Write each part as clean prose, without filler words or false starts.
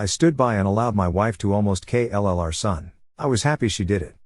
I stood by and allowed my wife to almost kill our son. I was happy she did it.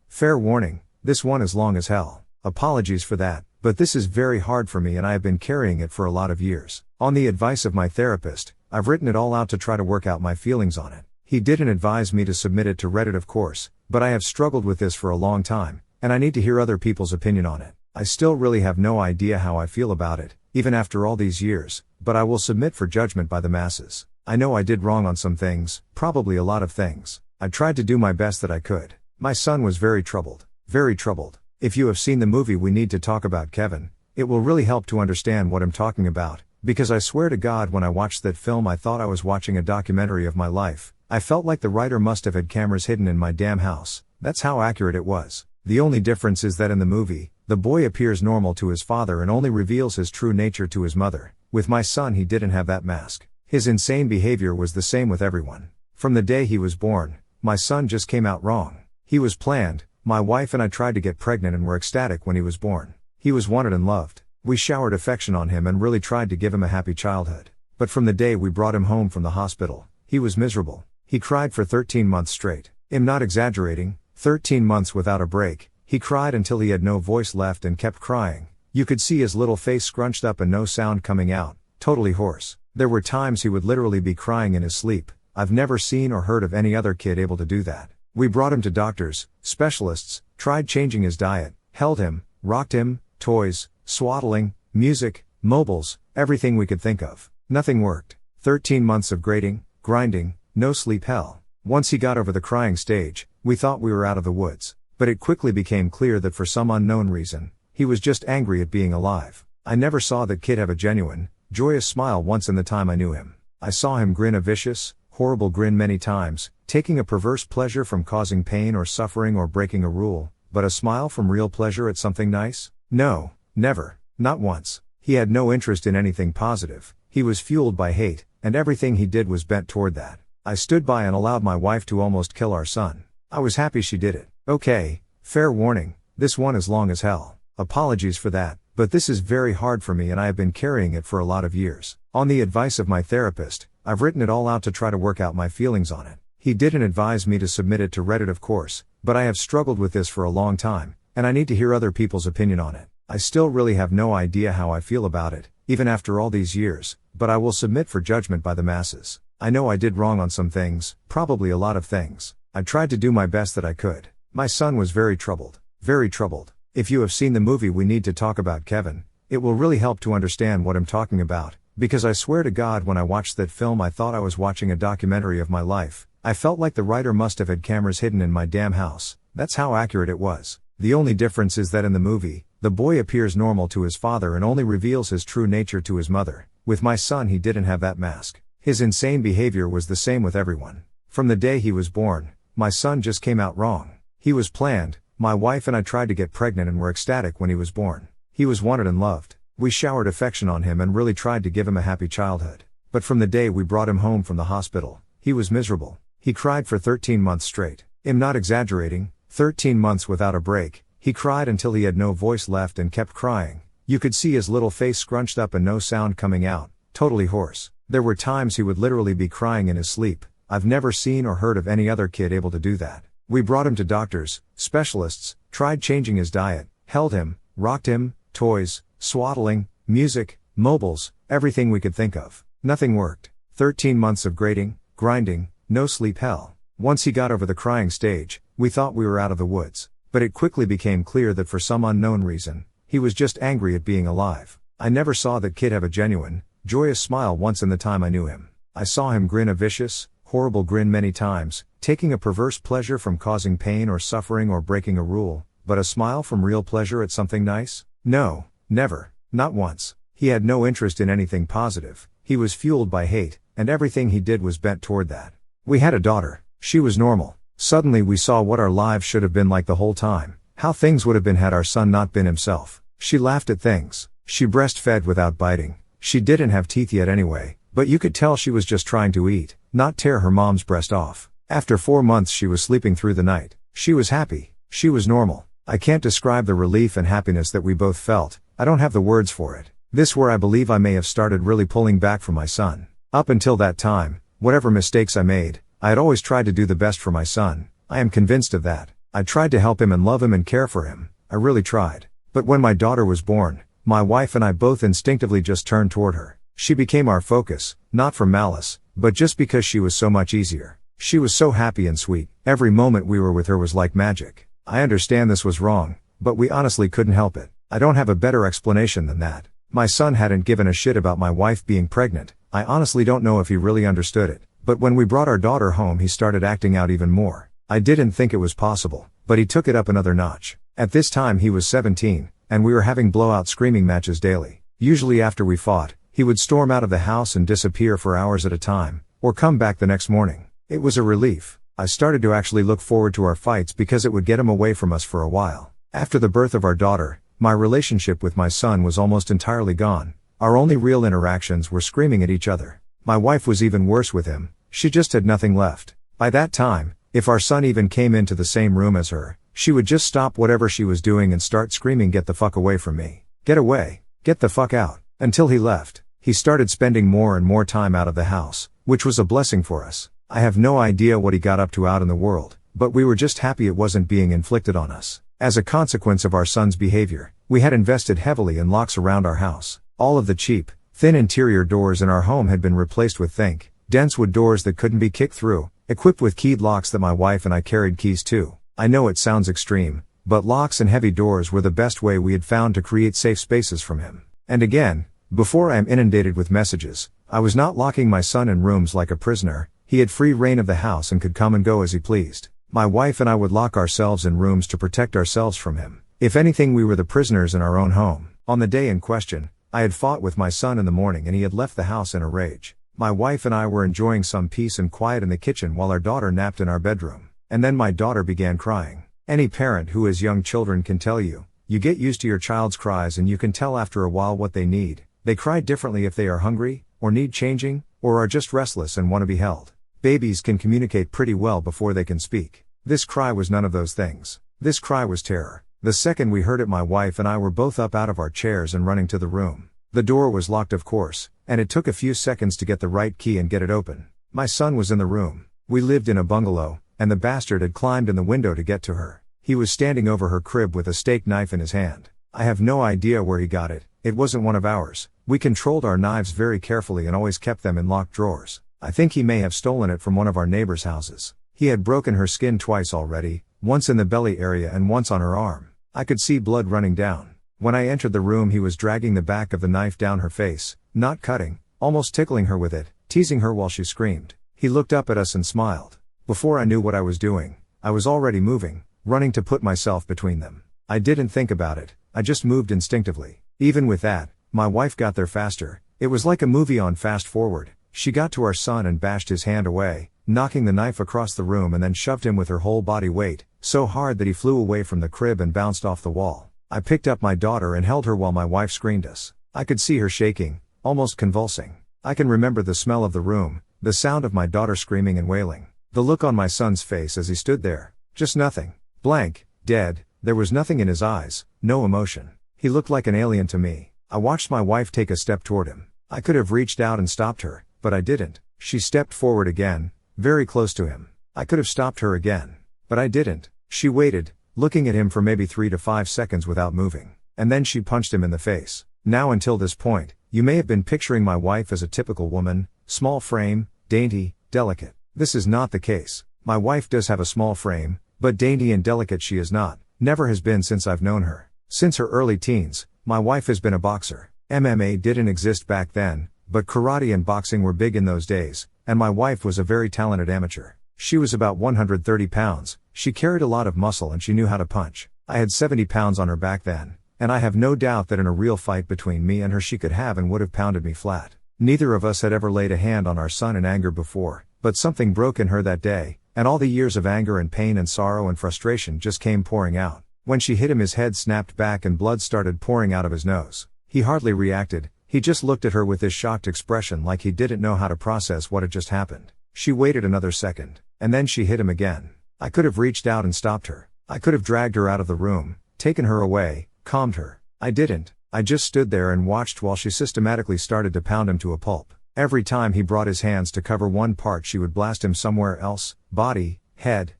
Fair warning, this one is long as hell. Apologies for that, but this is very hard for me and I have been carrying it for a lot of years. On the advice of my therapist, I've written it all out to try to work out my feelings on it. He didn't advise me to submit it to Reddit, of course, but I have struggled with this for a long time, and I need to hear other people's opinion on it. I still really have no idea how I feel about it, even after all these years, but I will submit for judgment by the masses. I know I did wrong on some things, probably a lot of things. I tried to do my best that I could. My son was very troubled. Very troubled. If you have seen the movie We Need to Talk About Kevin, it will really help to understand what I'm talking about, because I swear to God when I watched that film I thought I was watching a documentary of my life. I felt like the writer must have had cameras hidden in my damn house. That's how accurate it was. The only difference is that in the movie, the boy appears normal to his father and only reveals his true nature to his mother. With my son he didn't have that mask. His insane behavior was the same with everyone. From the day he was born, my son just came out wrong. He was planned. My wife and I tried to get pregnant and were ecstatic when he was born. He was wanted and loved. We showered affection on him and really tried to give him a happy childhood. But from the day we brought him home from the hospital, he was miserable. He cried for 13 months straight. I'm not exaggerating, 13 months without a break. He cried until he had no voice left and kept crying. You could see his little face scrunched up and no sound coming out, totally hoarse. There were times he would literally be crying in his sleep. I've never seen or heard of any other kid able to do that. We brought him to doctors, specialists, tried changing his diet, held him, rocked him, toys, swaddling, music, mobiles, everything we could think of. Nothing worked. 13 months of grating, grinding, no sleep hell. Once he got over the crying stage, we thought we were out of the woods. But it quickly became clear that for some unknown reason, he was just angry at being alive. I never saw that kid have a genuine, joyous smile once in the time I knew him. I saw him grin a vicious, horrible grin many times, taking a perverse pleasure from causing pain or suffering or breaking a rule, but a smile from real pleasure at something nice? No, never, not once. He had no interest in anything positive. He was fueled by hate, and everything he did was bent toward that. I stood by and allowed my wife to almost kill our son. I was happy she did it. Okay, fair warning, this one is long as hell. Apologies for that, but this is very hard for me and I have been carrying it for a lot of years. On the advice of my therapist, I've written it all out to try to work out my feelings on it. He didn't advise me to submit it to Reddit, of course, but I have struggled with this for a long time, and I need to hear other people's opinion on it. I still really have no idea how I feel about it, even after all these years, but I will submit for judgment by the masses. I know I did wrong on some things, probably a lot of things. I tried to do my best that I could. My son was very troubled. Very troubled. If you have seen the movie We Need to Talk About Kevin, it will really help to understand what I'm talking about, because I swear to God when I watched that film I thought I was watching a documentary of my life. I felt like the writer must have had cameras hidden in my damn house. That's how accurate it was. The only difference is that in the movie, the boy appears normal to his father and only reveals his true nature to his mother. With my son he didn't have that mask. His insane behavior was the same with everyone. From the day he was born, my son just came out wrong. He was planned. My wife and I tried to get pregnant and were ecstatic when he was born. He was wanted and loved. We showered affection on him and really tried to give him a happy childhood. But from the day we brought him home from the hospital, he was miserable. He cried for 13 months straight. I'm not exaggerating, 13 months without a break. He cried until he had no voice left and kept crying. You could see his little face scrunched up and no sound coming out, totally hoarse. There were times he would literally be crying in his sleep. I've never seen or heard of any other kid able to do that. We brought him to doctors, specialists, tried changing his diet, held him, rocked him, toys, swaddling, music, mobiles, everything we could think of. Nothing worked. 13 months of grating, grinding, no sleep hell. Once he got over the crying stage, we thought we were out of the woods. But it quickly became clear that for some unknown reason, he was just angry at being alive. I never saw that kid have a genuine, joyous smile once in the time I knew him. I saw him grin a vicious, horrible grin many times, taking a perverse pleasure from causing pain or suffering or breaking a rule, but a smile from real pleasure at something nice? No, never, not once. He had no interest in anything positive. He was fueled by hate, and everything he did was bent toward that. We had a daughter. She was normal. Suddenly we saw what our lives should have been like the whole time. How things would have been had our son not been himself. She laughed at things. She breastfed without biting. She didn't have teeth yet anyway, but you could tell she was just trying to eat, not tear her mom's breast off. After 4 months she was sleeping through the night. She was happy. She was normal. I can't describe the relief and happiness that we both felt. I don't have the words for it. This where I believe I may have started really pulling back from my son. Up until that time, Whatever mistakes I made, I had always tried to do the best for my son. I am convinced of that. I tried to help him and love him and care for him. I really tried. But when my daughter was born, my wife and I both instinctively just turned toward her. She became our focus, not from malice, but just because she was so much easier. She was so happy and sweet. Every moment we were with her was like magic. I understand this was wrong, but we honestly couldn't help it. I don't have a better explanation than that. My son hadn't given a shit about my wife being pregnant. I honestly don't know if he really understood it. But when we brought our daughter home, he started acting out even more. I didn't think it was possible, but he took it up another notch. At this time he was 17, and we were having blowout screaming matches daily. Usually after we fought, he would storm out of the house and disappear for hours at a time, or come back the next morning. It was a relief. I started to actually look forward to our fights because it would get him away from us for a while. After the birth of our daughter, my relationship with my son was almost entirely gone. Our only real interactions were screaming at each other. My wife was even worse with him. She just had nothing left. By that time, if our son even came into the same room as her, she would just stop whatever she was doing and start screaming, "Get the fuck away from me. Get away. Get the fuck out." Until he left. He started spending more and more time out of the house, which was a blessing for us. I have no idea what he got up to out in the world, but we were just happy it wasn't being inflicted on us. As a consequence of our son's behavior, we had invested heavily in locks around our house. All of the cheap, thin interior doors in our home had been replaced with thick, dense wood doors that couldn't be kicked through, equipped with keyed locks that my wife and I carried keys to. I know it sounds extreme, but locks and heavy doors were the best way we had found to create safe spaces from him. And again, before I am inundated with messages, I was not locking my son in rooms like a prisoner. He had free reign of the house and could come and go as he pleased. My wife and I would lock ourselves in rooms to protect ourselves from him. If anything, we were the prisoners in our own home. On the day in question, I had fought with my son in the morning and he had left the house in a rage. My wife and I were enjoying some peace and quiet in the kitchen while our daughter napped in our bedroom. And then my daughter began crying. Any parent who has young children can tell you, you get used to your child's cries and you can tell after a while what they need. They cry differently if they are hungry, or need changing, or are just restless and want to be held. Babies can communicate pretty well before they can speak. This cry was none of those things. This cry was terror. The second we heard it, my wife and I were both up out of our chairs and running to the room. The door was locked, of course, and it took a few seconds to get the right key and get it open. My son was in the room. We lived in a bungalow, and the bastard had climbed in the window to get to her. He was standing over her crib with a steak knife in his hand. I have no idea where he got it. It wasn't one of ours. We controlled our knives very carefully and always kept them in locked drawers. I think he may have stolen it from one of our neighbors' houses. He had broken her skin twice already, once in the belly area and once on her arm. I could see blood running down. When I entered the room, he was dragging the back of the knife down her face, not cutting, almost tickling her with it, teasing her while she screamed. He looked up at us and smiled. Before I knew what I was doing, I was already moving, running to put myself between them. I didn't think about it, I just moved instinctively. Even with that, my wife got there faster. It was like a movie on fast forward. She got to our son and bashed his hand away, knocking the knife across the room, and then shoved him with her whole body weight, so hard that he flew away from the crib and bounced off the wall. I picked up my daughter and held her while my wife screamed us. I could see her shaking, almost convulsing. I can remember the smell of the room, the sound of my daughter screaming and wailing. The look on my son's face as he stood there. Just nothing. Blank, dead, there was nothing in his eyes, no emotion. He looked like an alien to me. I watched my wife take a step toward him. I could have reached out and stopped her, but I didn't. She stepped forward again, very close to him. I could have stopped her again, but I didn't. She waited, looking at him for maybe 3 to 5 seconds without moving. And then she punched him in the face. Now until this point, you may have been picturing my wife as a typical woman, small frame, dainty, delicate. This is not the case. My wife does have a small frame, but dainty and delicate she is not, never has been since I've known her. Since her early teens, my wife has been a boxer. MMA didn't exist back then, but karate and boxing were big in those days, and my wife was a very talented amateur. She was about 130 pounds, she carried a lot of muscle and she knew how to punch. I had 70 pounds on her back then, and I have no doubt that in a real fight between me and her she could have and would have pounded me flat. Neither of us had ever laid a hand on our son in anger before, but something broke in her that day, and all the years of anger and pain and sorrow and frustration just came pouring out. When she hit him, his head snapped back and blood started pouring out of his nose. He hardly reacted, he just looked at her with this shocked expression like he didn't know how to process what had just happened. She waited another second, and then she hit him again. I could have reached out and stopped her. I could have dragged her out of the room, taken her away, calmed her. I didn't. I just stood there and watched while she systematically started to pound him to a pulp. Every time he brought his hands to cover one part, she would blast him somewhere else, body, head,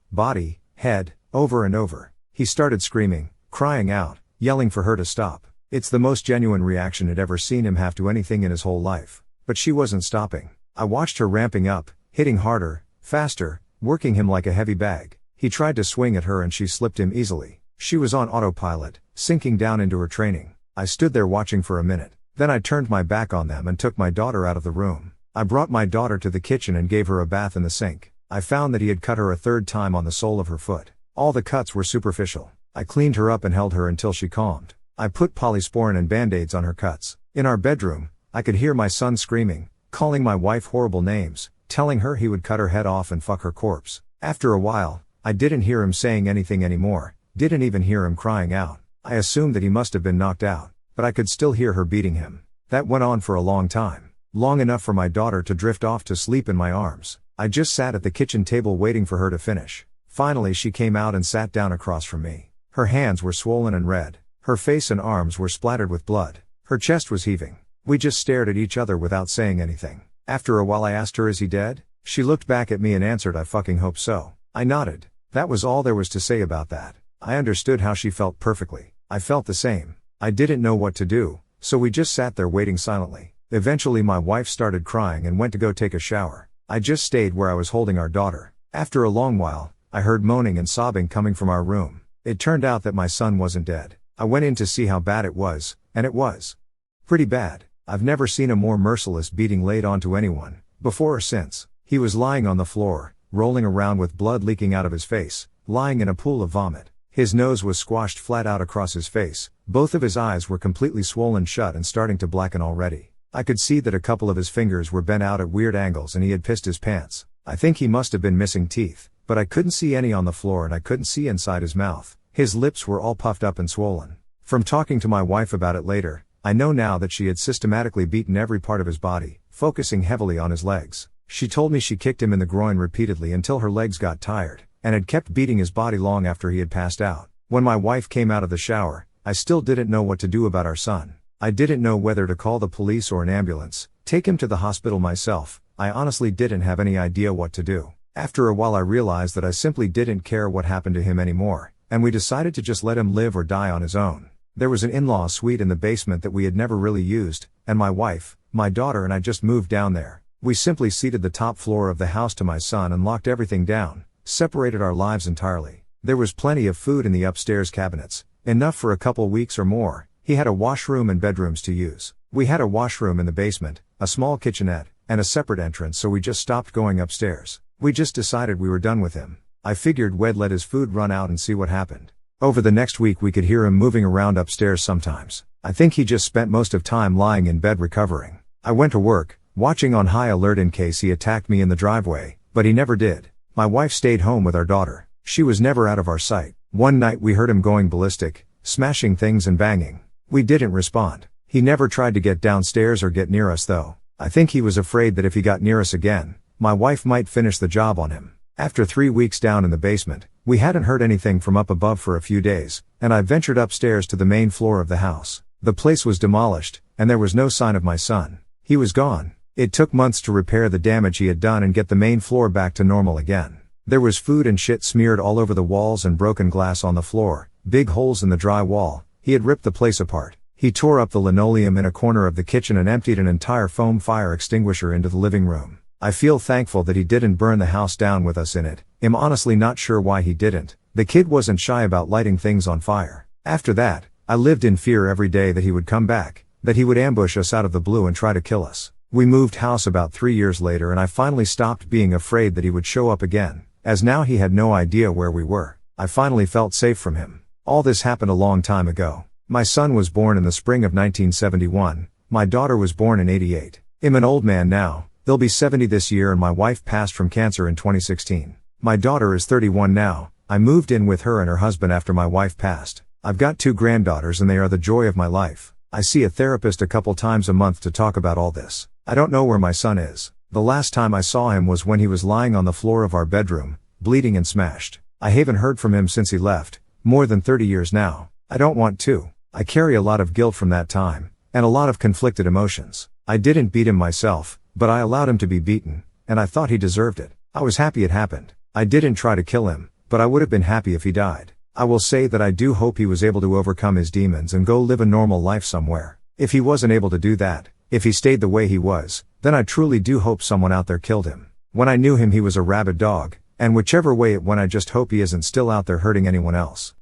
over and over. He started screaming, crying out, yelling for her to stop. It's the most genuine reaction I'd ever seen him have to anything in his whole life. But she wasn't stopping. I watched her ramping up, hitting harder, faster, working him like a heavy bag. He tried to swing at her and she slipped him easily. She was on autopilot, sinking down into her training. I stood there watching for a minute. Then I turned my back on them and took my daughter out of the room. I brought my daughter to the kitchen and gave her a bath in the sink. I found that he had cut her a third time on the sole of her foot. All the cuts were superficial. I cleaned her up and held her until she calmed. I put polysporin and band-aids on her cuts. In our bedroom, I could hear my son screaming, calling my wife horrible names, telling her he would cut her head off and fuck her corpse. After a while, I didn't hear him saying anything anymore, didn't even hear him crying out. I assumed that he must have been knocked out, but I could still hear her beating him. That went on for a long time. Long enough for my daughter to drift off to sleep in my arms. I just sat at the kitchen table waiting for her to finish. Finally she came out and sat down across from me. Her hands were swollen and red. Her face and arms were splattered with blood. Her chest was heaving. We just stared at each other without saying anything. After a while I asked her, "Is he dead?" She looked back at me and answered, "I fucking hope so." I nodded. That was all there was to say about that. I understood how she felt perfectly. I felt the same. I didn't know what to do, so we just sat there waiting silently. Eventually my wife started crying and went to go take a shower. I just stayed where I was holding our daughter. After a long while, I heard moaning and sobbing coming from our room. It turned out that my son wasn't dead. I went in to see how bad it was, and it was pretty bad. I've never seen a more merciless beating laid onto anyone, before or since. He was lying on the floor, rolling around with blood leaking out of his face, lying in a pool of vomit. His nose was squashed flat out across his face. Both of his eyes were completely swollen shut and starting to blacken already. I could see that a couple of his fingers were bent out at weird angles and he had pissed his pants. I think he must have been missing teeth, but I couldn't see any on the floor and I couldn't see inside his mouth. His lips were all puffed up and swollen. From talking to my wife about it later, I know now that she had systematically beaten every part of his body, focusing heavily on his legs. She told me she kicked him in the groin repeatedly until her legs got tired, and had kept beating his body long after he had passed out. When my wife came out of the shower, I still didn't know what to do about our son. I didn't know whether to call the police or an ambulance, take him to the hospital myself. I honestly didn't have any idea what to do. After a while I realized that I simply didn't care what happened to him anymore, and we decided to just let him live or die on his own. There was an in-law suite in the basement that we had never really used, and my wife, my daughter and I just moved down there. We simply ceded the top floor of the house to my son and locked everything down, separated our lives entirely. There was plenty of food in the upstairs cabinets, enough for a couple weeks or more. He had a washroom and bedrooms to use. We had a washroom in the basement, a small kitchenette, and a separate entrance, so we just stopped going upstairs. We just decided we were done with him. I figured we'd let his food run out and see what happened. Over the next week we could hear him moving around upstairs sometimes. I think he just spent most of time lying in bed recovering. I went to work, watching on high alert in case he attacked me in the driveway, but he never did. My wife stayed home with our daughter. She was never out of our sight. One night we heard him going ballistic, smashing things and banging. We didn't respond. He never tried to get downstairs or get near us though. I think he was afraid that if he got near us again, my wife might finish the job on him. After 3 weeks down in the basement, we hadn't heard anything from up above for a few days, and I ventured upstairs to the main floor of the house. The place was demolished, and there was no sign of my son. He was gone. It took months to repair the damage he had done and get the main floor back to normal again. There was food and shit smeared all over the walls and broken glass on the floor, big holes in the drywall. He had ripped the place apart. He tore up the linoleum in a corner of the kitchen and emptied an entire foam fire extinguisher into the living room. I feel thankful that he didn't burn the house down with us in it. I'm honestly not sure why he didn't. The kid wasn't shy about lighting things on fire. After that, I lived in fear every day that he would come back, that he would ambush us out of the blue and try to kill us. We moved house about 3 years later and I finally stopped being afraid that he would show up again, as now he had no idea where we were. I finally felt safe from him. All this happened a long time ago. My son was born in the spring of 1971, my daughter was born in '88. I'm an old man now, they'll be 70 this year, and my wife passed from cancer in 2016. My daughter is 31 now. I moved in with her and her husband after my wife passed. I've got 2 granddaughters and they are the joy of my life. I see a therapist a couple times a month to talk about all this. I don't know where my son is. The last time I saw him was when he was lying on the floor of our bedroom, bleeding and smashed. I haven't heard from him since he left, more than 30 years now. I don't want to. I carry a lot of guilt from that time, and a lot of conflicted emotions. I didn't beat him myself, But I allowed him to be beaten, and I thought he deserved it. I was happy it happened. I didn't try to kill him, but I would have been happy if he died. I will say that I do hope he was able to overcome his demons and go live a normal life somewhere. If he wasn't able to do that, if he stayed the way he was, then I truly do hope someone out there killed him. When I knew him he was a rabid dog, and whichever way it went I just hope he isn't still out there hurting anyone else.